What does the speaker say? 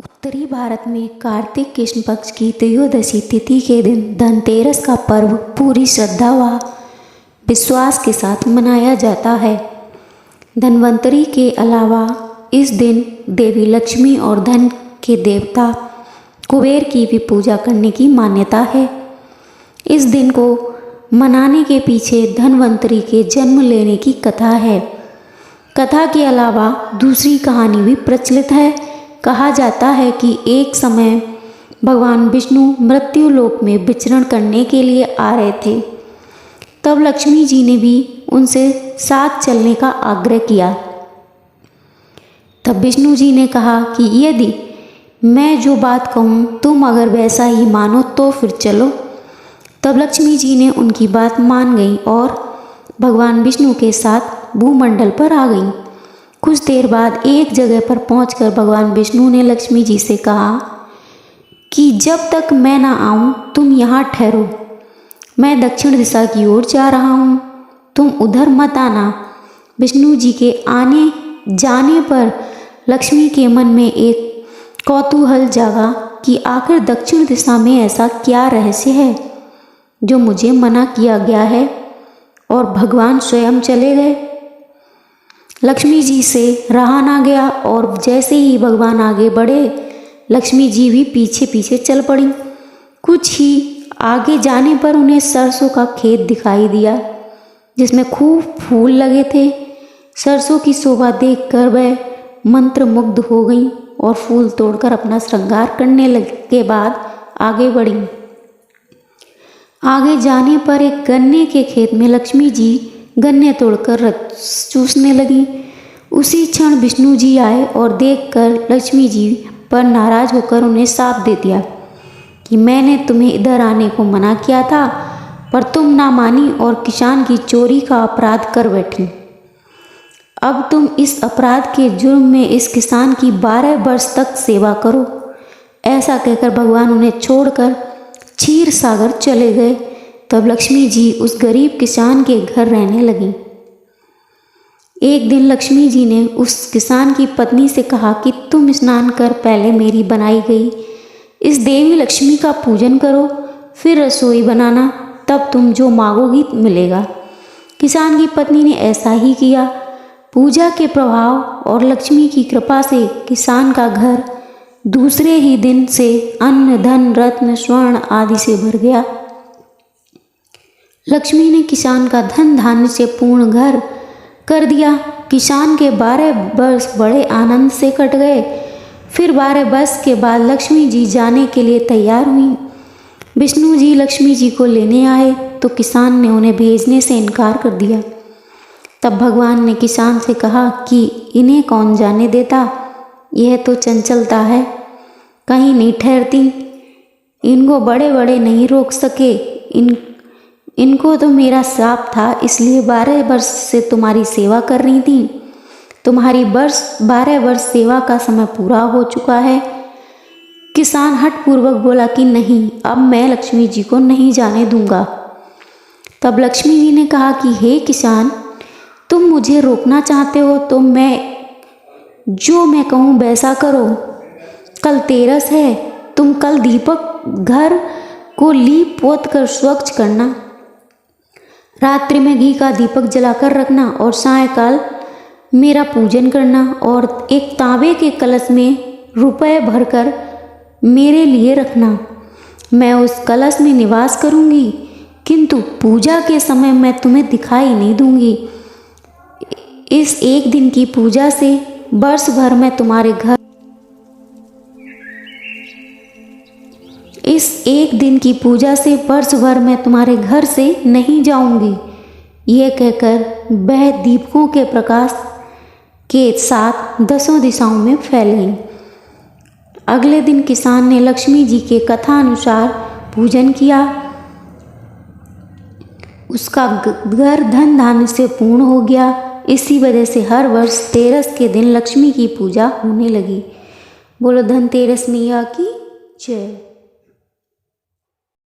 उत्तरी भारत में कार्तिक कृष्ण पक्ष की त्रयोदशी तिथि के दिन धनतेरस का पर्व पूरी श्रद्धा व विश्वास के साथ मनाया जाता है। धन्वंतरि के अलावा इस दिन देवी लक्ष्मी और धन के देवता कुबेर की भी पूजा करने की मान्यता है। इस दिन को मनाने के पीछे धन्वंतरि के जन्म लेने की कथा है। कथा के अलावा दूसरी कहानी भी प्रचलित है। कहा जाता है कि एक समय भगवान विष्णु मृत्यु लोक में विचरण करने के लिए आ रहे थे। तब लक्ष्मी जी ने भी उनसे साथ चलने का आग्रह किया। तब विष्णु जी ने कहा कि यदि मैं जो बात कहूँ तुम अगर वैसा ही मानो तो फिर चलो। तब लक्ष्मी जी ने उनकी बात मान गई और भगवान विष्णु के साथ भूमंडल पर आ गई। कुछ देर बाद एक जगह पर पहुंचकर भगवान विष्णु ने लक्ष्मी जी से कहा कि जब तक मैं ना आऊं तुम यहाँ ठहरो, मैं दक्षिण दिशा की ओर जा रहा हूँ, तुम उधर मत आना। विष्णु जी के आने जाने पर लक्ष्मी के मन में एक कौतूहल जागा कि आखिर दक्षिण दिशा में ऐसा क्या रहस्य है जो मुझे मना किया गया है, और भगवान स्वयं चले गए। लक्ष्मी जी से रहा ना गया और जैसे ही भगवान आगे बढ़े लक्ष्मी जी भी पीछे पीछे चल पड़ी। कुछ ही आगे जाने पर उन्हें सरसों का खेत दिखाई दिया जिसमें खूब फूल लगे थे। सरसों की शोभा देखकर वह मंत्रमुग्ध हो गई और फूल तोड़कर अपना श्रृंगार करने के बाद आगे बढ़ी। आगे जाने पर एक गन्ने के खेत में लक्ष्मी जी गन्ने तोड़कर रस चूसने लगी। उसी क्षण विष्णु जी आए और देखकर लक्ष्मी जी पर नाराज होकर उन्हें शाप दे दिया कि मैंने तुम्हें इधर आने को मना किया था पर तुम ना मानी और किसान की चोरी का अपराध कर बैठी। अब तुम इस अपराध के जुर्म में इस किसान की 12 वर्ष तक सेवा करो। ऐसा कहकर भगवान उन्हें छोड़कर क्षीर सागर चले गए। तब लक्ष्मी जी उस गरीब किसान के घर रहने लगी। एक दिन लक्ष्मी जी ने उस किसान की पत्नी से कहा कि तुम स्नान कर पहले मेरी बनाई गई इस देवी लक्ष्मी का पूजन करो, फिर रसोई बनाना, तब तुम जो मांगोगी मिलेगा। किसान की पत्नी ने ऐसा ही किया। पूजा के प्रभाव और लक्ष्मी की कृपा से किसान का घर दूसरे ही दिन से अन्न धन रत्न स्वर्ण आदि से भर गया। लक्ष्मी ने किसान का धन धान्य से पूर्ण घर कर दिया। किसान के 12 वर्ष बड़े आनंद से कट गए। फिर 12 वर्ष के बाद लक्ष्मी जी जाने के लिए तैयार हुई। विष्णु जी लक्ष्मी जी को लेने आए तो किसान ने उन्हें भेजने से इनकार कर दिया। तब भगवान ने किसान से कहा कि इन्हें कौन जाने देता, यह तो चंचलता है, कहीं नहीं ठहरती, इनको बड़े बड़े नहीं रोक सके। इनको तो मेरा श्राप था, इसलिए 12 वर्ष से तुम्हारी सेवा कर रही थी। तुम्हारी 12 वर्ष सेवा का समय पूरा हो चुका है। किसान हठपूर्वक बोला कि नहीं, अब मैं लक्ष्मी जी को नहीं जाने दूंगा। तब लक्ष्मी जी ने कहा कि हे किसान, तुम मुझे रोकना चाहते हो तो जो मैं कहूँ वैसा करो। कल तेरस है, तुम कल दीपक घर को लीप पोत कर स्वच्छ करना, रात्रि में घी का दीपक जलाकर रखना और सायंकाल मेरा पूजन करना और एक तांबे के कलश में रुपए भरकर मेरे लिए रखना। मैं उस कलश में निवास करूंगी, किंतु पूजा के समय मैं तुम्हें दिखाई नहीं दूंगी। इस एक दिन की पूजा से वर्ष भर मैं तुम्हारे घर से नहीं जाऊंगी। यह कहकर वह दीपकों के प्रकाश के साथ 10 दिशाओं में फैल गई। अगले दिन किसान ने लक्ष्मी जी के कथा अनुसार पूजन किया। उसका घर धन धान्य से पूर्ण हो गया। इसी वजह से हर वर्ष तेरस के दिन लक्ष्मी की पूजा होने लगी। बोलो धनतेरस मैया की जय।